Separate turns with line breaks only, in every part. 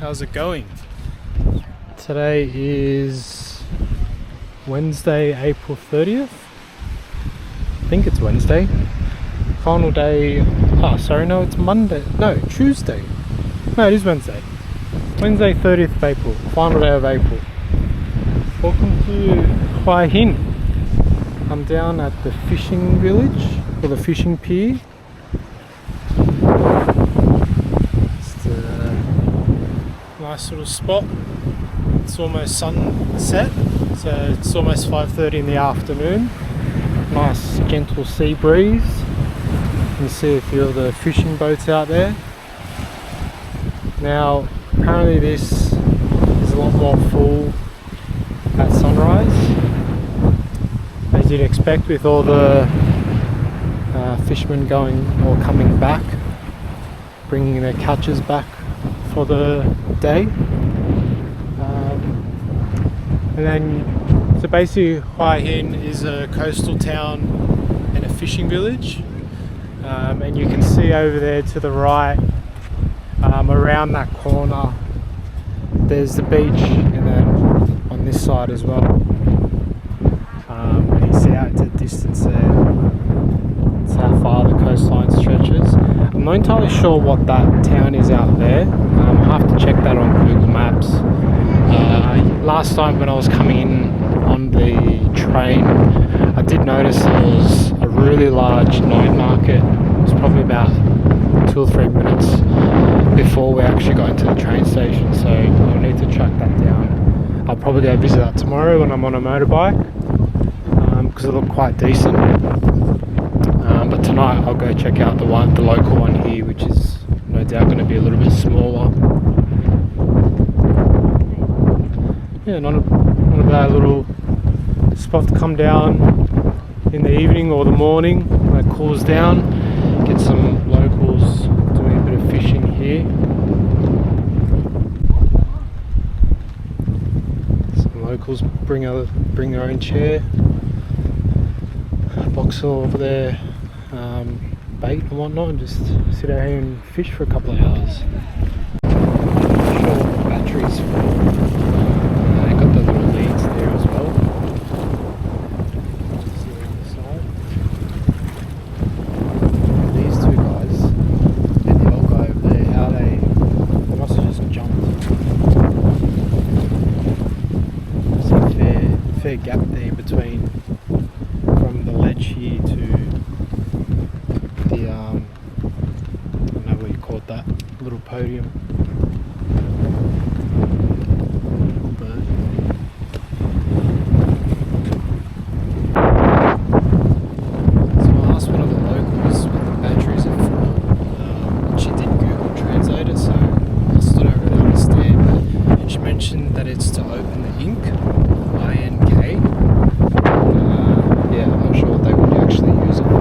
how's it going? Today is Wednesday, April 30th. I think it's Wednesday. Final day, it's Monday, no, Tuesday. No, it is Wednesday. Wednesday 30th of April, final day of April. Welcome to Hua Hin. I'm down at the fishing village, or the fishing pier. Just a nice little spot. It's almost sunset, so it's almost 5:30 in the afternoon. Nice gentle sea breeze. You can see a few of the fishing boats out there. Now, apparently this is a lot more full at sunrise, as you'd expect with all the fishermen going or coming back, bringing their catches back for the day. And then, so basically Hua Hin is a coastal town and a fishing village. And you can see over there to the right, around that corner, there's the beach, and then on this side as well. You see out to the distance there. That's how far the coastline stretches. I'm not entirely sure what that town is out there. I'll have to check that on Google Maps. Last time when I was coming in on the train, I did notice there was a really large night market. It was probably about 2 or 3 minutes before we actually got into the train station, so I'll need to track that down. I'll probably go visit that tomorrow when I'm on a motorbike, because it looked quite decent. But tonight I'll go check out the local one here, which is no doubt going to be a little bit smaller. Yeah, not a bad little spot to come down in the evening or the morning when it cools down. Get some locals doing a bit of fishing here. Some locals bring their own chair, box over their bait and whatnot, and just sit out here and fish for a couple of hours. Not sure what the battery's for. They got the little leads there as well. See around the side. These two guys and the old guy over there, how they must have just jumped. There's a fair gap there between from the ledge here to the I don't know what you called that little podium. That it's to open the ink, INK. Yeah, I'm not sure what they would actually use it for.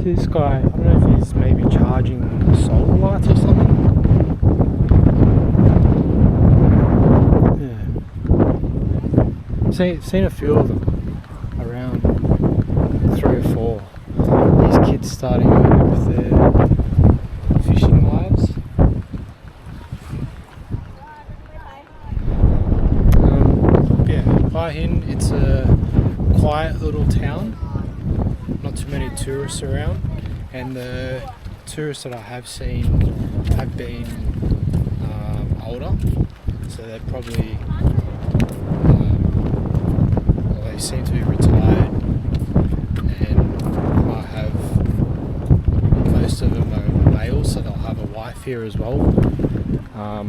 This guy, I don't know if he's maybe charging solar lights or something. Yeah. Seen a few of them around, 3 or 4. These kids starting over with their fishing lives. Hua Hin, it's a quiet little town, not too many tourists around, and the tourists that I have seen have been older, so they're probably, they seem to be retired, and might have, most of them are males, so they'll have a wife here as well,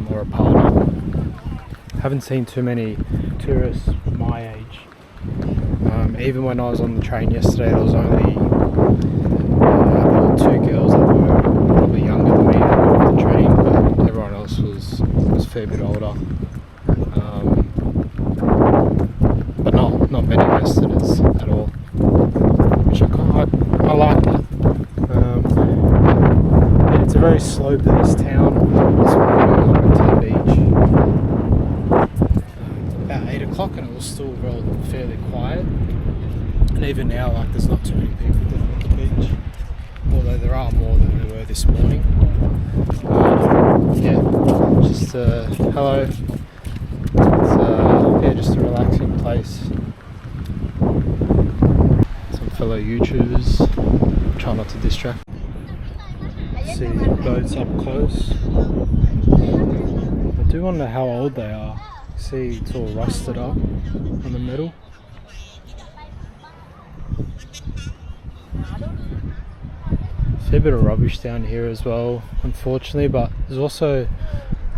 or a partner. Haven't seen too many tourists my age. Even when I was on the train yesterday, there was only 2 girls that were probably younger than me that were on the train, but everyone else was a fair bit older. But not many Westerners at all, which I like that. And it's a very slow-paced town. It's going to the beach. About 8 o'clock and it was still fairly quiet, and even now, like, there's not too many people down at the beach, although there are more than there were this morning. Yeah, just hello. It's yeah, just a relaxing place. Some fellow YouTubers. Try not to distract. See the boats up close. I do wonder how old they are. See, it's all rusted up on the metal. A fair bit of rubbish down here as well, unfortunately, but there's also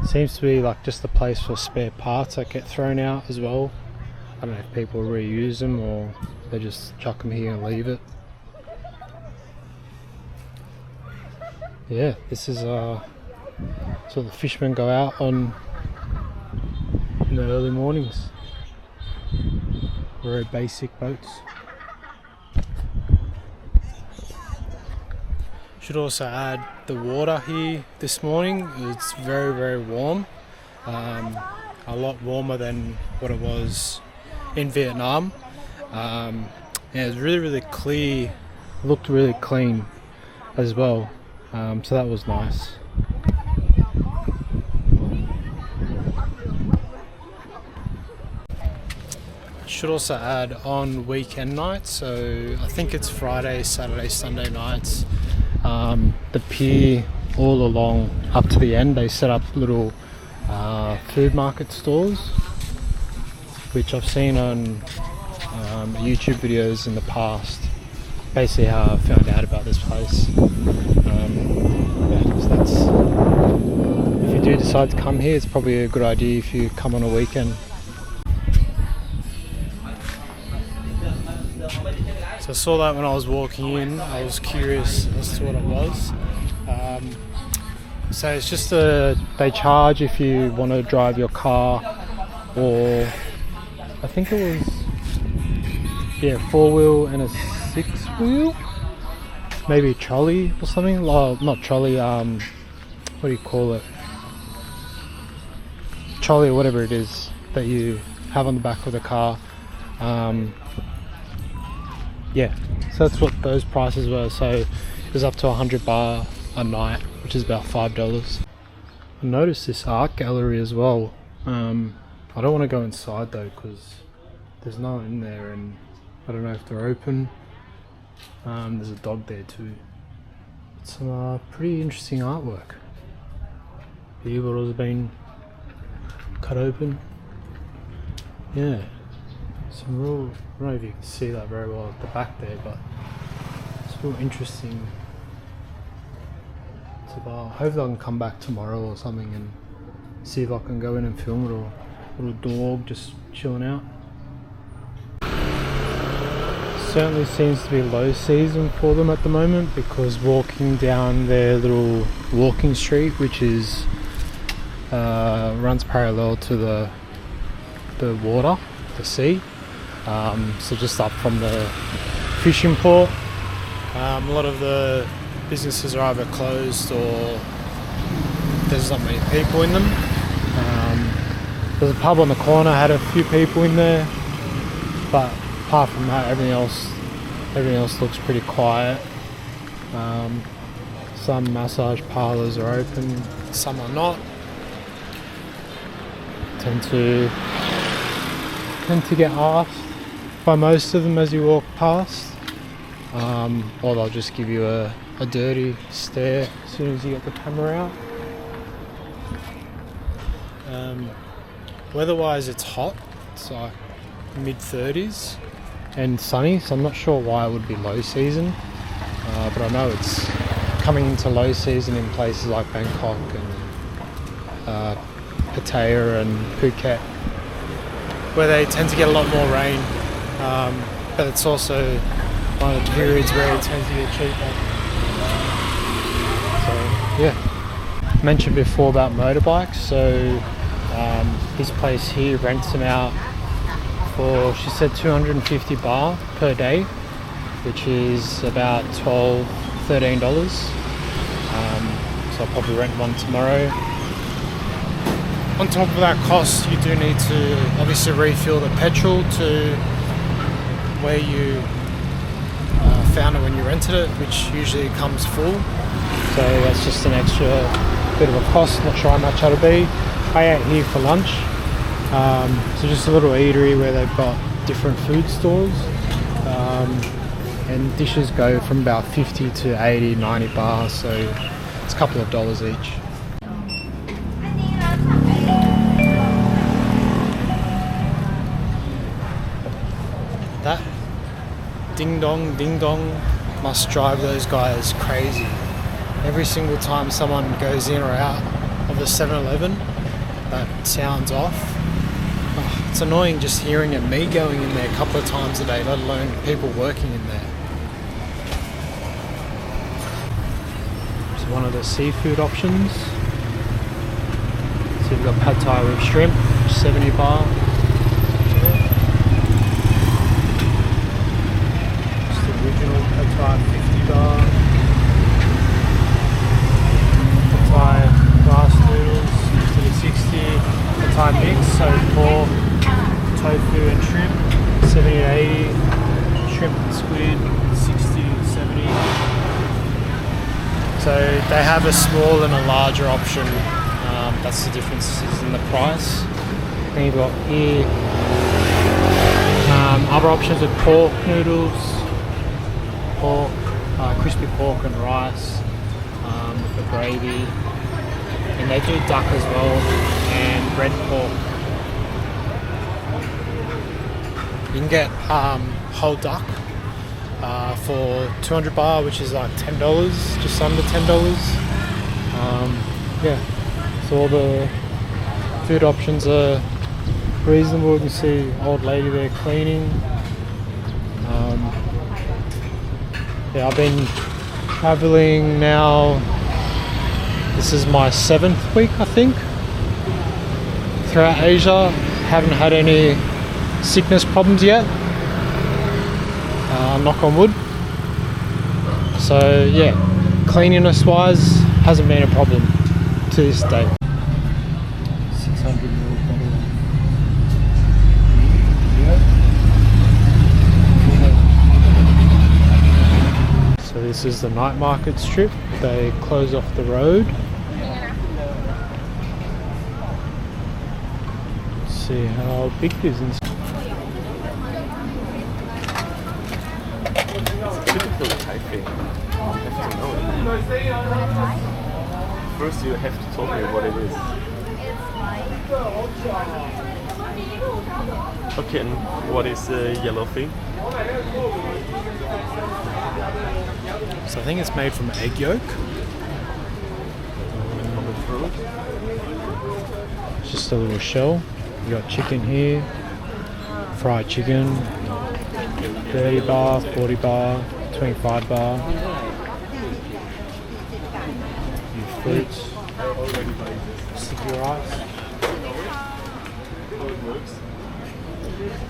seems to be like just a place for spare parts that get thrown out as well. I don't know if people reuse them or they just chuck them here and leave it. Yeah, this is so the fishermen go out on in the early mornings. Very basic boats. Should also add the water here this morning. It's very warm. A lot warmer than what it was in Vietnam. Yeah, it's really clear. Looked really clean as well. So that was nice. Should also add on weekend nights, so I think it's Friday, Saturday, Sunday nights. The pier all along up to the end, they set up little food market stores, which I've seen on YouTube videos in the past. Basically how I found out about this place. Yeah, so that's, if you do decide to come here, it's probably a good idea if you come on a weekend. So I saw that when I was walking in. I was curious as to what it was. So it's just they charge if you want to drive your car, or I think it was 4-wheel and a 6-wheel, maybe a trolley or something. Not trolley. What do you call it? Trolley or whatever it is that you have on the back of the car. Yeah, so that's what those prices were. So it was up to 100 baht a night, which is about $5. I noticed this art gallery as well. I don't want to go inside though because there's no one in there and I don't know if they're open. There's a dog there too. Some pretty interesting artwork. The U-bottles have been cut open. Yeah. Some real, I don't know if you can see that very well at the back there, but it's real interesting. It's about, hopefully I can come back tomorrow or something and see if I can go in and film it, or a little dog just chilling out. Certainly seems to be low season for them at the moment, because walking down their little walking street, which is runs parallel to the water, the sea. So just up from the fishing port. A lot of the businesses are either closed or there's not many people in them. There's a pub on the corner, had a few people in there, but apart from that, everything else looks pretty quiet. Some massage parlours are open, some are not. Tend to get asked by most of them as you walk past, or they'll just give you a dirty stare as soon as you get the camera out. Weather-wise, it's hot. It's like mid-30s and sunny, so I'm not sure why it would be low season, but I know it's coming into low season in places like Bangkok and Pattaya and Phuket, where they tend to get a lot more rain, but it's also one of the periods where it tends to get cheaper. So yeah, mentioned before about motorbikes, so this place here rents them out for, she said, 250 baht per day, which is about $13. So I'll probably rent one tomorrow. On top of that cost, you do need to obviously refuel the petrol to where you found it when you rented it, which usually comes full. so that's just an extra bit of a cost. Not sure how much that'll be. I ate here for lunch, so just a little eatery where they've got different food stores, and dishes go from about 50 to 80, 90 baht, so it's a couple of dollars each. That ding dong must drive those guys crazy. Every single time someone goes in or out of the 7-Eleven, that sounds off. Oh, it's annoying just hearing it, me going in there a couple of times a day, let alone people working in there. It's one of the seafood options. So you've got pad thai with shrimp, 70 baht. Just the original pad thai, 50 baht. Pad thai glass noodles, 60. Pad thai mix, so pork, tofu and shrimp, 70 to 80. Shrimp and squid, 60 to 70. So they have a small and a larger option. That's the difference in the price. Then you've got here other options with pork noodles, pork, crispy pork and rice with the gravy. And they do duck as well, and red pork. You can get whole duck for 200 baht, which is like $10, just under $10. Yeah, so all the food options are reasonable. You can see old lady there cleaning. Yeah, I've been traveling now. This is my 7th week, I think, throughout Asia. Haven't had any sickness problems yet. Knock on wood. So yeah, cleanliness wise hasn't been a problem to this day. 600ml bottle. So this is the night market strip. They close off the road. Let's see how big it is inside.
First you have to tell me what it is. Okay, and what is the yellow thing?
So I think it's made from egg yolk. It's just a little shell. You got chicken here, fried chicken, 30 baht, 40 baht, 25 baht. Fruits, sticky rice.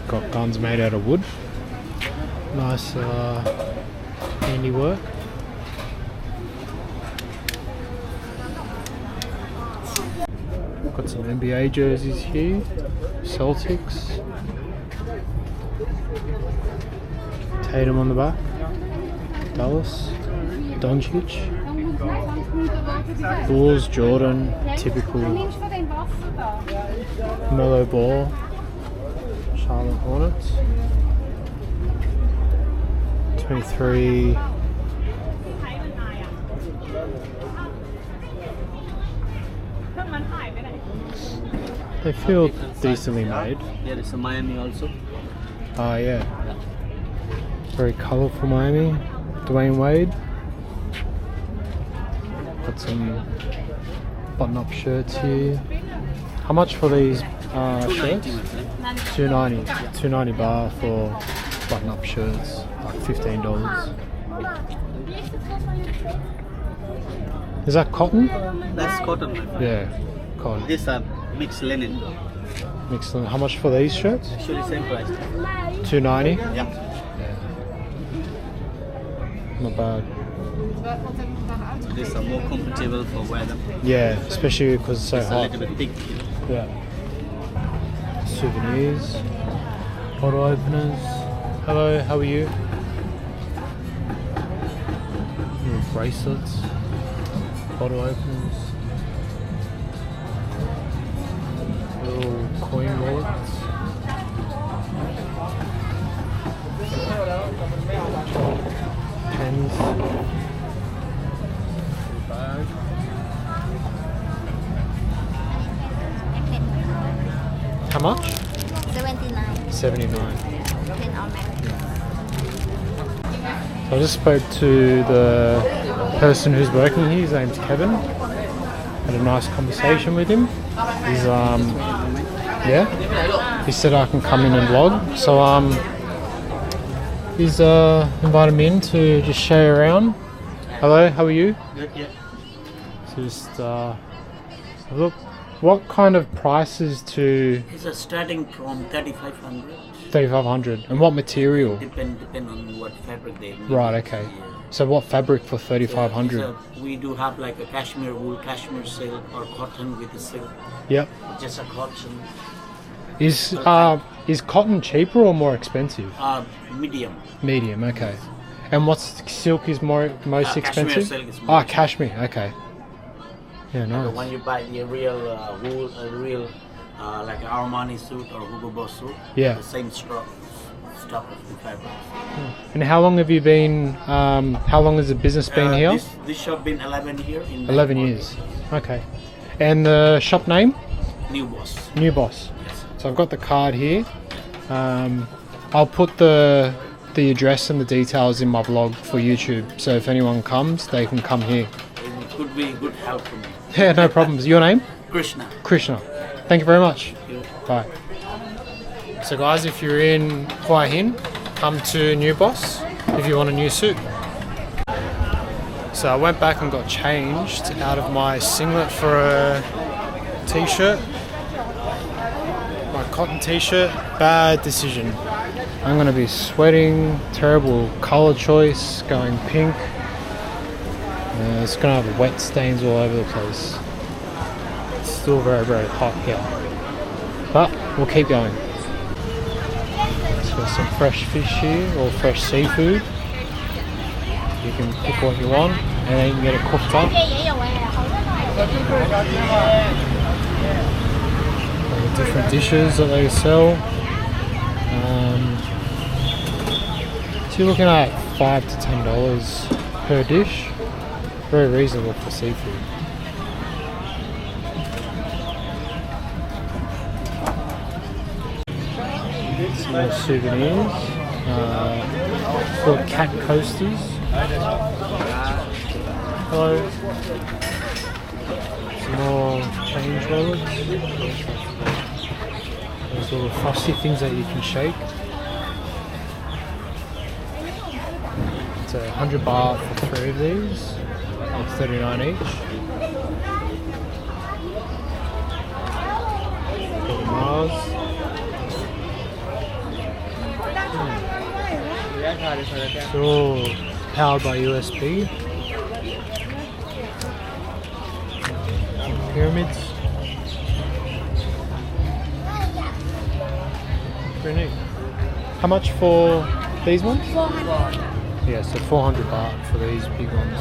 Got guns made out of wood. Nice handiwork. Got some NBA jerseys here. Celtics. Tatum on the back. Dallas. Doncic. Bulls, Jordan, typical Melo Ball, Charlotte Hornets, 23. They feel decently made.
There is a Miami also.
Yeah. Very colourful Miami. Dwayne Wade. Got some button-up shirts here. How much for these shirts? $2.90. $2.90 baht for button-up shirts. Like $15. Is that cotton?
That's cotton.
Yeah, cotton.
These are mixed linen.
Mixed linen. How much for these shirts?
Actually same price.
$2.90.
Yeah.
Not bad.
These are more comfortable for weather.
Yeah, especially because it's so
It's a
hot.
little bit thick.
Yeah. Souvenirs. Bottle openers. Hello, how are you? Little bracelets. bottle openers, little coin wallets. Pens. Bag. How much?
79.
79.
10 all matters.
I just spoke to the person who's working here. His name's Kevin. Had a nice conversation with him. He's yeah. He said I can come in and vlog. So he's invited me in to just show you around. Hello, how are you?
Good, yeah.
Just look. What kind of prices to
It's starting from 3,500.
3,500? And what material?
Depend on what fabric they need.
Right. Okay.
Yeah.
So what fabric for 3,500?
So we do have like a cashmere wool, cashmere silk, or cotton with the silk.
Yep.
Just a cotton.
Is cotton cheaper or more expensive?
Medium.
Medium. Okay. And what's silk is most
Cashmere
expensive?
silk is more
Cashmere. Okay. Yeah,
When
nice.
you buy the real wool, like an Armani suit or Hugo Boss suit,
Yeah.
the same stuff of the fabric.
And how long have you been? How long has the business been here?
This shop been 11 years.
11 years. Okay. And the shop name?
New Boss.
New Boss.
Yes.
So I've got the card here. I'll put the address and the details in my vlog for YouTube. So if anyone comes, they can come here.
It could be good help for me.
Yeah, no problems. Your name?
Krishna.
Krishna. Thank you very much.
Thank you.
Bye. So guys, if you're in Hua Hin, come to New Boss if you want a new suit. So I went back and got changed out of my singlet for a t-shirt. My cotton t-shirt, bad decision. I'm gonna be sweating, terrible color choice, going pink. It's gonna have wet stains all over the place. It's still very, very hot here. But we'll keep going. So got some fresh fish here, or fresh seafood. You can pick what you want and then you can get it cooked up. Different dishes that they sell. So you're looking at $5 to $10 per dish. Very reasonable for seafood. Some more souvenirs. Called cat coasters. Hello. Some more change wallets. Those little frosty things that you can shake. It's 100 baht for 3 of these. 39 each. Little Mars. It's all powered by USB. Pyramids. Pretty neat. How much for these ones?
400.
Yeah, so 400 baht for these big ones.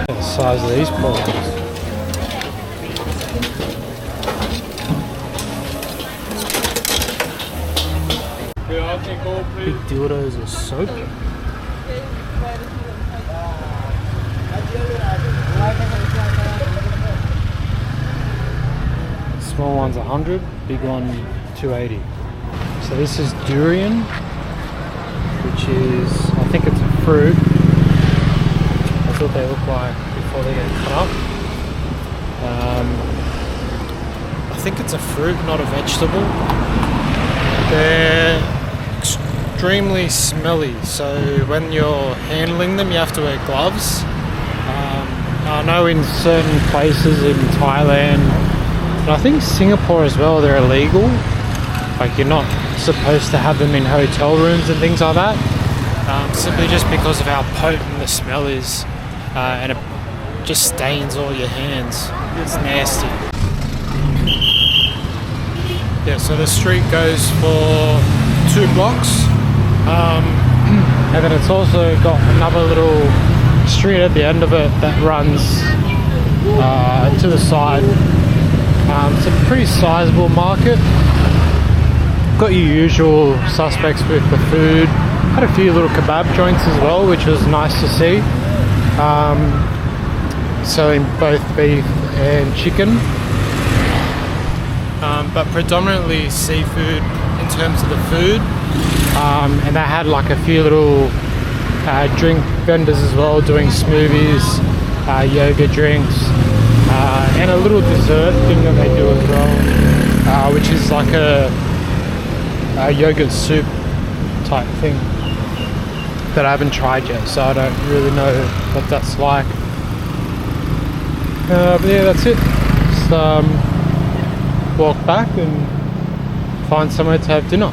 The size of these prawns. Big dildos of soap. Small one's 100, big one 280. So this is durian, which is, I think it's a fruit. That's what they look like before they get cut up. I think it's a fruit, not a vegetable. They're extremely smelly, so when you're handling them you have to wear gloves. I know in certain places in Thailand, and I think Singapore as well, they're illegal. Like you're not supposed to have them in hotel rooms and things like that, simply just because of how potent the smell is, and it just stains all your hands. It's nasty. Yeah, so the street goes for 2 blocks, and then it's also got another little street at the end of it that runs to the side. It's a pretty sizable market. Got your usual suspects with the food. Had a few little kebab joints as well, which was nice to see. Selling both beef and chicken, but predominantly seafood in terms of the food. And they had like a few little drink vendors as well, doing smoothies, yoga drinks, and a little dessert thing that they do as well, which is like a yogurt soup type thing that I haven't tried yet, so I don't really know what that's like. But yeah, that's it. Just walk back and find somewhere to have dinner.